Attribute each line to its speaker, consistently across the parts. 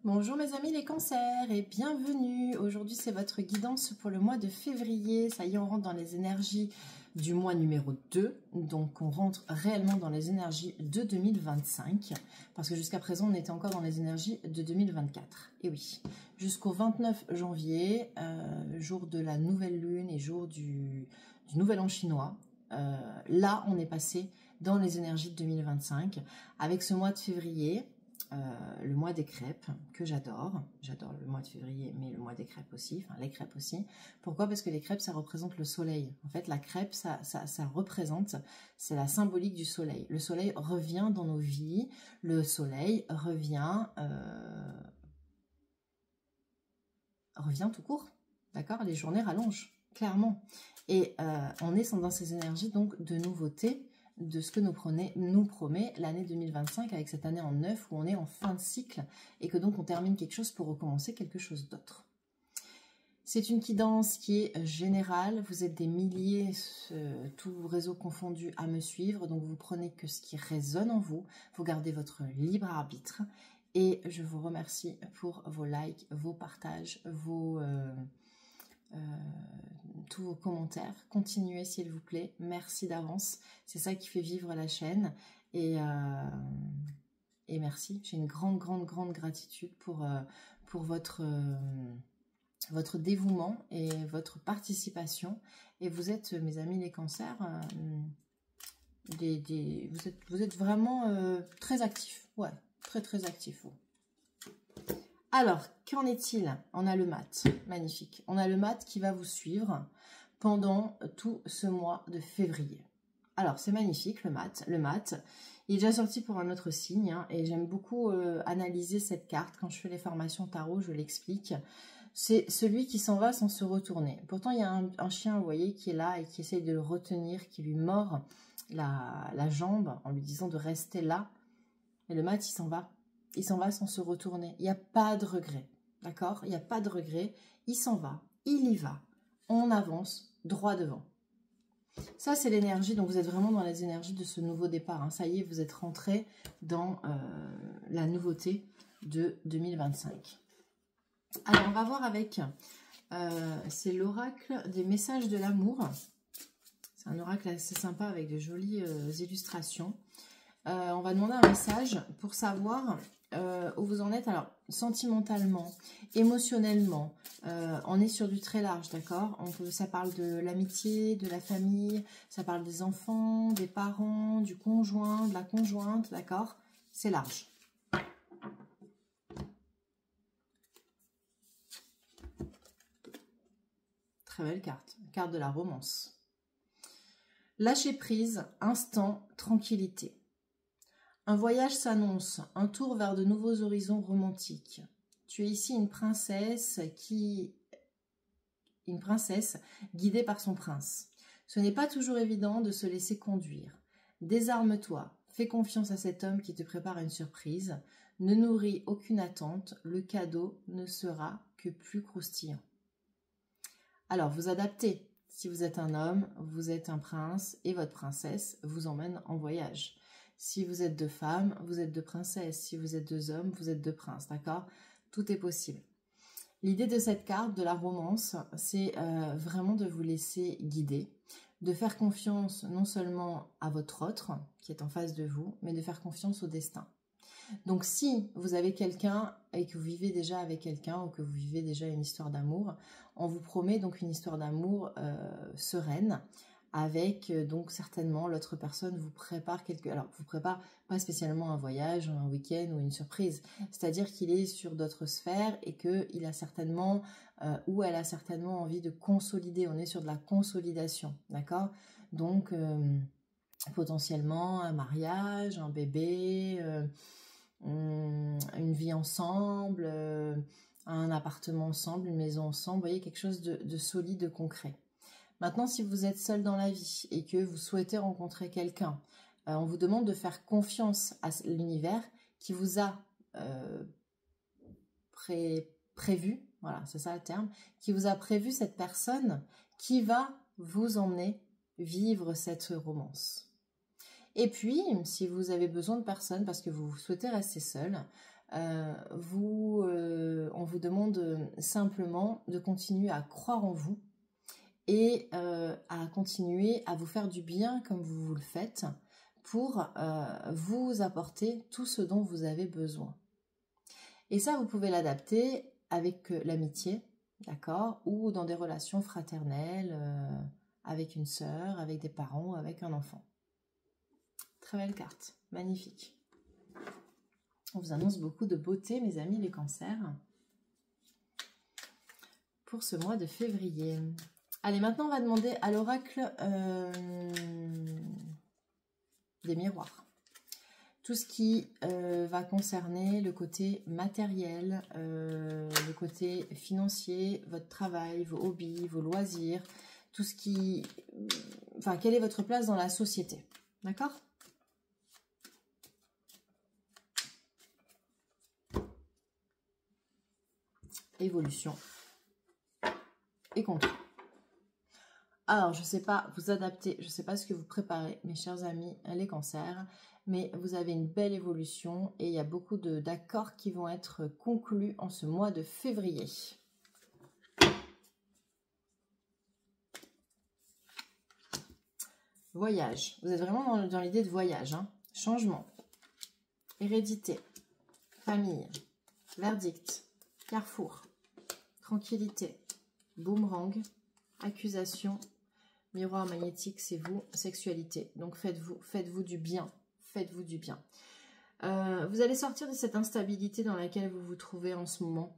Speaker 1: Bonjour mes amis les cancers et bienvenue. Aujourd'hui c'est votre guidance pour le mois de février. Ça y est, on rentre dans les énergies du mois numéro 2. Donc on rentre réellement dans les énergies de 2025. Parce que jusqu'à présent on était encore dans les énergies de 2024. Et oui, jusqu'au 29 janvier, jour de la nouvelle lune et jour du nouvel an chinois. Là on est passé dans les énergies de 2025 avec ce mois de février. Le mois des crêpes, que j'adore le mois de février, mais le mois des crêpes aussi, enfin les crêpes aussi. Pourquoi? Parce que les crêpes, ça représente le soleil. En fait, la crêpe, ça représente, c'est la symbolique du soleil. Le soleil revient dans nos vies, le soleil revient tout court, d'accord? Les journées rallongent, clairement. Et on est dans ces énergies donc de nouveauté, de ce que nous promet l'année 2025 avec cette année en 9 où on est en fin de cycle et que donc on termine quelque chose pour recommencer quelque chose d'autre. C'est une guidance qui est générale, vous êtes des milliers, tous réseaux confondus à me suivre, donc vous prenez que ce qui résonne en vous, vous gardez votre libre arbitre et je vous remercie pour vos likes, vos partages, tous vos commentaires. Continuez s'il vous plaît, merci d'avance, c'est ça qui fait vivre la chaîne et merci, j'ai une grande gratitude pour votre dévouement et votre participation. Et vous êtes, mes amis les cancers, vous êtes vraiment très actifs, ouais, très actifs. Alors, qu'en est-il? On a le mat, magnifique. On a le mat qui va vous suivre pendant tout ce mois de février. Alors, c'est magnifique, le mat. Le mat, il est déjà sorti pour un autre signe, hein, et j'aime beaucoup analyser cette carte. Quand je fais les formations tarot, je l'explique. C'est celui qui s'en va sans se retourner. Pourtant, il y a un chien, vous voyez, qui est là et qui essaye de le retenir, qui lui mord la jambe en lui disant de rester là. Et le mat, il s'en va. Il s'en va sans se retourner. Il n'y a pas de regret. D'accord? Il n'y a pas de regret. Il s'en va. Il y va. On avance droit devant. Ça, c'est l'énergie. Donc, vous êtes vraiment dans les énergies de ce nouveau départ. Hein. Ça y est, vous êtes rentré dans la nouveauté de 2025. Alors, on va voir avec... c'est l'oracle des messages de l'amour. C'est un oracle assez sympa avec de jolies illustrations. On va demander un message pour savoir où vous en êtes. Alors, sentimentalement, émotionnellement, on est sur du très large, d'accord? Ça parle de l'amitié, de la famille, ça parle des enfants, des parents, du conjoint, de la conjointe, d'accord? C'est large. Très belle carte, carte de la romance. Lâcher prise, instant, tranquillité. Un voyage s'annonce, un tour vers de nouveaux horizons romantiques. Tu es ici une princesse guidée par son prince. Ce n'est pas toujours évident de se laisser conduire. Désarme-toi, fais confiance à cet homme qui te prépare une surprise. Ne nourris aucune attente, le cadeau ne sera que plus croustillant. Alors, vous adaptez. Si vous êtes un homme, vous êtes un prince et votre princesse vous emmène en voyage. Si vous êtes deux femmes, vous êtes deux princesses. Si vous êtes deux hommes, vous êtes deux princes, d'accord? Tout est possible. L'idée de cette carte, de la romance, c'est vraiment de vous laisser guider, de faire confiance non seulement à votre autre, qui est en face de vous, mais de faire confiance au destin. Donc si vous avez quelqu'un et que vous vivez déjà avec quelqu'un ou que vous vivez déjà une histoire d'amour, on vous promet donc une histoire d'amour sereine, avec donc certainement l'autre personne vous prépare alors vous prépare pas spécialement un voyage, un week-end ou une surprise, c'est-à-dire qu'il est sur d'autres sphères et qu'il a certainement ou elle a certainement envie de consolider, on est sur de la consolidation, d'accord? Donc potentiellement un mariage, un bébé, une vie ensemble, un appartement ensemble, une maison ensemble, vous voyez, quelque chose de solide, de concret. Maintenant, si vous êtes seul dans la vie et que vous souhaitez rencontrer quelqu'un, on vous demande de faire confiance à l'univers qui vous a prévu, voilà, c'est ça le terme, qui vous a prévu cette personne qui va vous emmener vivre cette romance. Et puis, si vous avez besoin de personne parce que vous souhaitez rester seul, on vous demande simplement de continuer à croire en vous et à continuer à vous faire du bien comme vous le faites pour vous apporter tout ce dont vous avez besoin. Et ça, vous pouvez l'adapter avec l'amitié, d'accord, ou dans des relations fraternelles, avec une sœur, avec des parents, avec un enfant. Très belle carte, magnifique. On vous annonce beaucoup de beauté, mes amis les cancers, pour ce mois de février. Allez, maintenant, on va demander à l'oracle des miroirs. Tout ce qui va concerner le côté matériel, le côté financier, votre travail, vos hobbies, vos loisirs, tout ce qui... Enfin, quelle est votre place dans la société, d'accord ? Évolution et contrôle. Alors, je ne sais pas vous adapter, je ne sais pas ce que vous préparez, mes chers amis, les cancers, mais vous avez une belle évolution et il y a beaucoup d'accords qui vont être conclus en ce mois de février. Voyage. Vous êtes vraiment dans l'idée de voyage, hein. Changement. Hérédité. Famille. Verdict. Carrefour. Tranquillité. Boomerang. Accusation. Miroir magnétique, c'est vous. Sexualité. Donc faites-vous du bien. Faites-vous du bien. Vous allez sortir de cette instabilité dans laquelle vous vous trouvez en ce moment.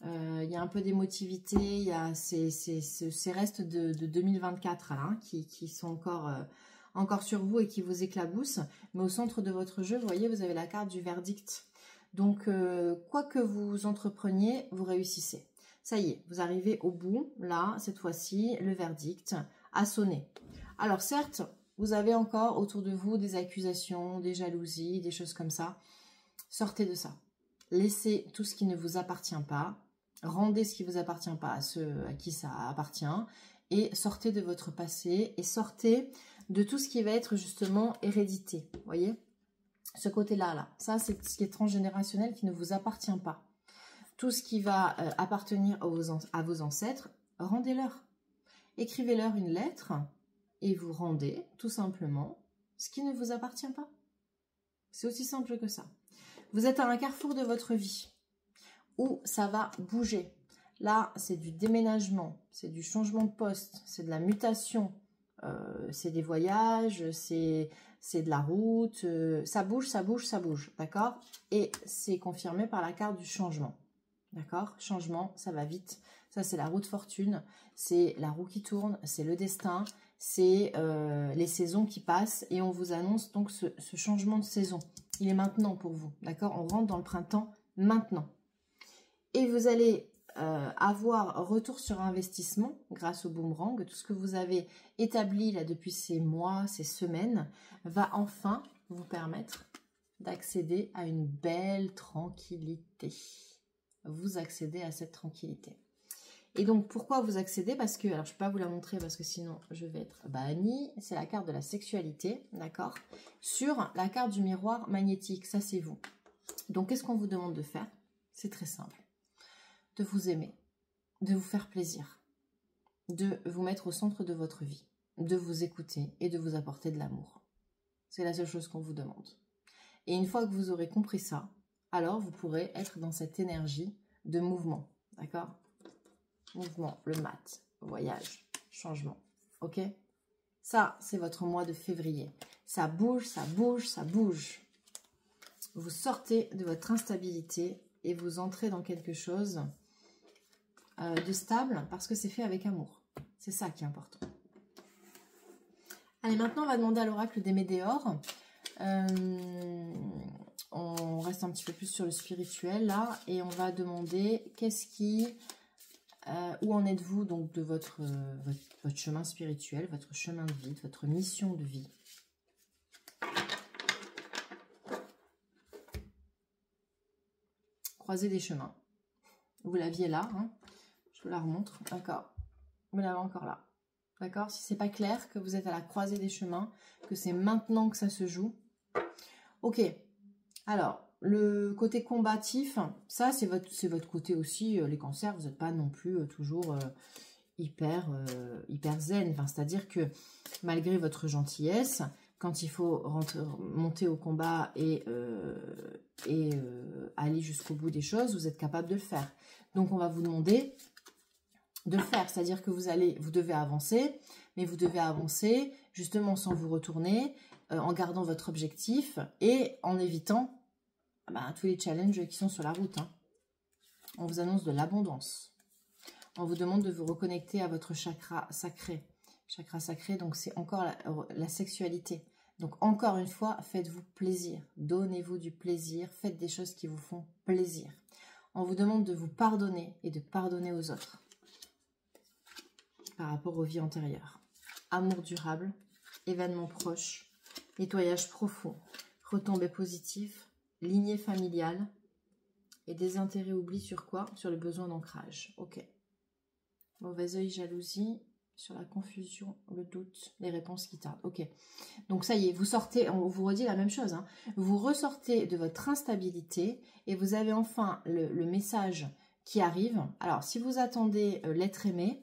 Speaker 1: Il y a un peu d'émotivité, il y a ces restes de 2024 là, hein, qui sont encore sur vous et qui vous éclaboussent. Mais au centre de votre jeu, vous voyez, vous avez la carte du verdict. Donc, quoi que vous entrepreniez, vous réussissez. Ça y est, vous arrivez au bout. Là, cette fois-ci, le verdict a sonné. Alors, certes, vous avez encore autour de vous des accusations, des jalousies, des choses comme ça. Sortez de ça. Laissez tout ce qui ne vous appartient pas. Rendez ce qui ne vous appartient pas à ceux à qui ça appartient. Et sortez de votre passé. Et sortez de tout ce qui va être justement hérédité. Vous voyez ? Ce côté-là, là. Ça, c'est ce qui est transgénérationnel qui ne vous appartient pas. Tout ce qui va appartenir à vos ancêtres, rendez-leur. Écrivez-leur une lettre et vous rendez tout simplement ce qui ne vous appartient pas. C'est aussi simple que ça. Vous êtes à un carrefour de votre vie où ça va bouger. Là, c'est du déménagement, c'est du changement de poste, c'est de la mutation, c'est des voyages, c'est de la route, ça bouge, ça bouge, ça bouge, d'accord? Et c'est confirmé par la carte du changement, d'accord? Changement, ça va vite. Ça, c'est la roue de fortune, c'est la roue qui tourne, c'est le destin, c'est les saisons qui passent et on vous annonce donc ce changement de saison. Il est maintenant pour vous, d'accord? On rentre dans le printemps maintenant. Et vous allez avoir retour sur investissement grâce au boomerang. Tout ce que vous avez établi là depuis ces mois, ces semaines, va enfin vous permettre d'accéder à une belle tranquillité. Vous accédez à cette tranquillité. Et donc, pourquoi vous accédez? Parce que, alors je ne peux pas vous la montrer parce que sinon je vais être bannie. C'est la carte de la sexualité, d'accord? Sur la carte du miroir magnétique, ça c'est vous. Donc, qu'est-ce qu'on vous demande de faire? C'est très simple. De vous aimer, de vous faire plaisir, de vous mettre au centre de votre vie, de vous écouter et de vous apporter de l'amour. C'est la seule chose qu'on vous demande. Et une fois que vous aurez compris ça, alors vous pourrez être dans cette énergie de mouvement, d'accord? Mouvement, le mat, voyage, changement, ok? Ça, c'est votre mois de février. Ça bouge, ça bouge, ça bouge. Vous sortez de votre instabilité et vous entrez dans quelque chose de stable parce que c'est fait avec amour. C'est ça qui est important. Allez, maintenant, on va demander à l'oracle des Médéors. On reste un petit peu plus sur le spirituel, là, et on va demander qu'est-ce qui... où en êtes-vous donc de votre chemin spirituel, votre chemin de vie, votre mission de vie? Croiser des chemins. Vous l'aviez là, hein? Je vous la remontre. D'accord. Vous l'avez encore là. D'accord? Si c'est pas clair que vous êtes à la croisée des chemins, que c'est maintenant que ça se joue. Ok. Alors, le côté combatif, ça c'est votre côté aussi, les cancers, vous n'êtes pas non plus toujours hyper zen. Enfin, c'est-à-dire que malgré votre gentillesse, quand il faut monter au combat et aller jusqu'au bout des choses, vous êtes capable de le faire. Donc on va vous demander de le faire, c'est-à-dire que vous devez avancer, mais vous devez avancer justement sans vous retourner, en gardant votre objectif et en évitant tous les challenges qui sont sur la route. Hein. On vous annonce de l'abondance. On vous demande de vous reconnecter à votre chakra sacré. Chakra sacré, donc c'est encore la sexualité. Donc encore une fois, faites-vous plaisir. Donnez-vous du plaisir. Faites des choses qui vous font plaisir. On vous demande de vous pardonner et de pardonner aux autres. Par rapport aux vies antérieures. Amour durable, événements proches, nettoyage profond, retombées positives, lignée familiale et désintérêt oubli sur quoi? Sur le besoin d'ancrage. Ok. Mauvais œil, jalousie, sur la confusion, le doute, les réponses qui tardent. Ok. Donc ça y est, vous sortez, on vous redit la même chose. Hein. Vous ressortez de votre instabilité et vous avez enfin le message qui arrive. Alors, si vous attendez l'être aimé,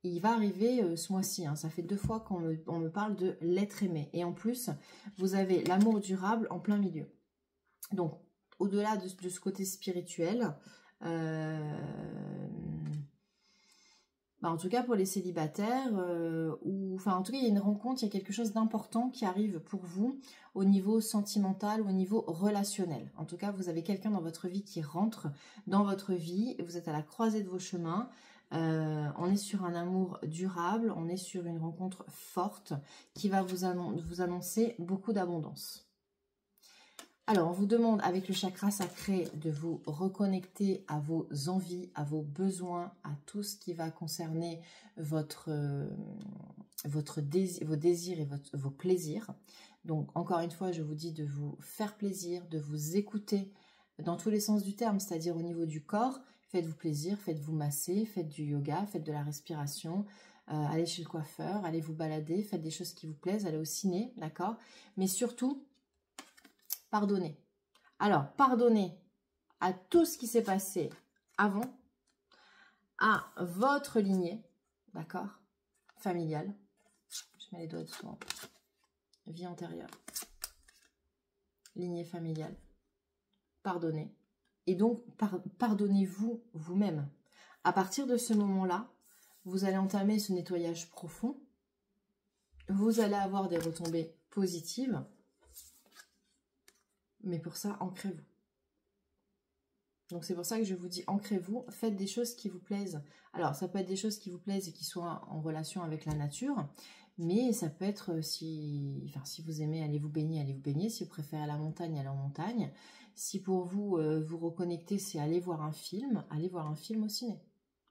Speaker 1: il va arriver ce mois-ci. Hein. Ça fait 2 fois qu'on me parle de l'être aimé. Et en plus, vous avez l'amour durable en plein milieu. Donc, au-delà de ce côté spirituel, en tout cas pour les célibataires, en tout cas il y a une rencontre, il y a quelque chose d'important qui arrive pour vous au niveau sentimental, au niveau relationnel. En tout cas, vous avez quelqu'un dans votre vie qui rentre dans votre vie, vous êtes à la croisée de vos chemins. On est sur un amour durable, on est sur une rencontre forte qui va vous annoncer beaucoup d'abondance. Alors, on vous demande avec le chakra sacré de vous reconnecter à vos envies, à vos besoins, à tout ce qui va concerner vos désirs et vos plaisirs. Donc, encore une fois, je vous dis de vous faire plaisir, de vous écouter dans tous les sens du terme, c'est-à-dire au niveau du corps. Faites-vous plaisir, faites-vous masser, faites du yoga, faites de la respiration, allez chez le coiffeur, allez vous balader, faites des choses qui vous plaisent, allez au ciné, d'accord? Mais surtout, pardonnez. Alors, pardonnez à tout ce qui s'est passé avant, à votre lignée, d'accord? Familiale. Je mets les doigts dessous. Vie antérieure. Lignée familiale. Pardonnez. Et donc, pardonnez-vous vous-même. À partir de ce moment-là, vous allez entamer ce nettoyage profond. Vous allez avoir des retombées positives. Mais pour ça, ancrez-vous. Donc c'est pour ça que je vous dis, ancrez-vous, faites des choses qui vous plaisent. Alors, ça peut être des choses qui vous plaisent et qui soient en relation avec la nature. Mais ça peut être, si vous aimez, allez vous baigner. Si vous préférez la montagne, allez en montagne. Si pour vous, vous reconnecter, c'est aller voir un film au ciné.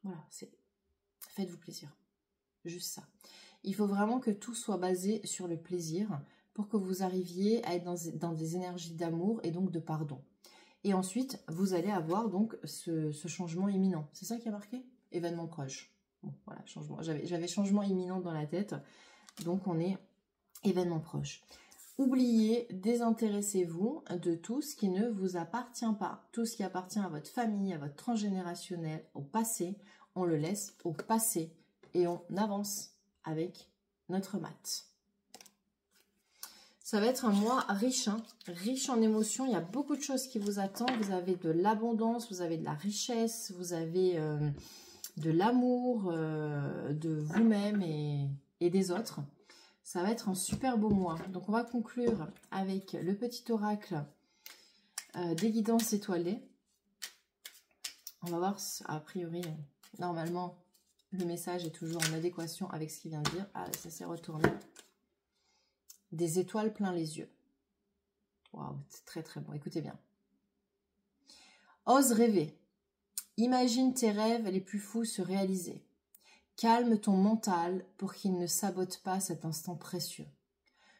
Speaker 1: Voilà, faites-vous plaisir. Juste ça. Il faut vraiment que tout soit basé sur le plaisir pour que vous arriviez à être dans des énergies d'amour et donc de pardon. Et ensuite, vous allez avoir donc ce changement imminent. C'est ça qui a marqué? Événement proche. Bon, voilà, changement. J'avais changement imminent dans la tête. Donc, on est événement proche. Oubliez, désintéressez-vous de tout ce qui ne vous appartient pas. Tout ce qui appartient à votre famille, à votre transgénérationnel, au passé, on le laisse au passé. Et on avance avec notre mat. Ça va être un mois riche, hein, riche en émotions. Il y a beaucoup de choses qui vous attendent. Vous avez de l'abondance, vous avez de la richesse, vous avez de l'amour de vous-même et des autres. Ça va être un super beau mois. Donc, on va conclure avec le petit oracle des guidances étoilées. On va voir, a priori, normalement, le message est toujours en adéquation avec ce qu'il vient de dire. Ah, ça s'est retourné. Des étoiles plein les yeux. Waouh, c'est très très bon. Écoutez bien. Ose rêver. Imagine tes rêves les plus fous se réaliser. Calme ton mental pour qu'il ne sabote pas cet instant précieux.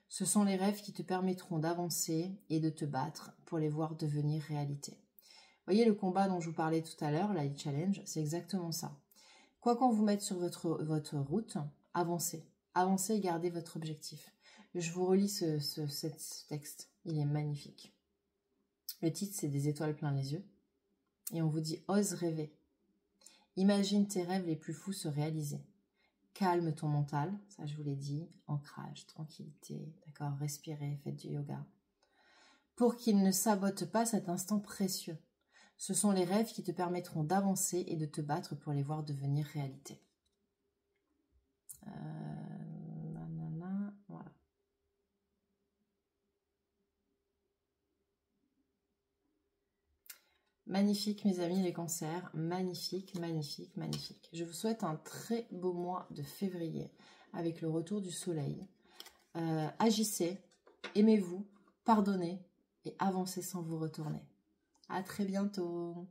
Speaker 1: Ce sont les rêves qui te permettront d'avancer et de te battre pour les voir devenir réalité. Vous voyez le combat dont je vous parlais tout à l'heure, la challenge, c'est exactement ça. Quoi qu'on vous mette sur votre route, avancez. Avancez et gardez votre objectif. Je vous relis ce texte, il est magnifique. Le titre, c'est des étoiles plein les yeux. Et on vous dit, ose rêver. Imagine tes rêves les plus fous se réaliser. Calme ton mental, ça je vous l'ai dit. Ancrage, tranquillité, d'accord, respirez, faites du yoga. Pour qu'il ne sabote pas cet instant précieux. Ce sont les rêves qui te permettront d'avancer et de te battre pour les voir devenir réalité. Voilà. Magnifique mes amis les cancers, magnifique, magnifique, magnifique. Je vous souhaite un très beau mois de février avec le retour du soleil. Agissez, aimez-vous, pardonnez et avancez sans vous retourner. À très bientôt.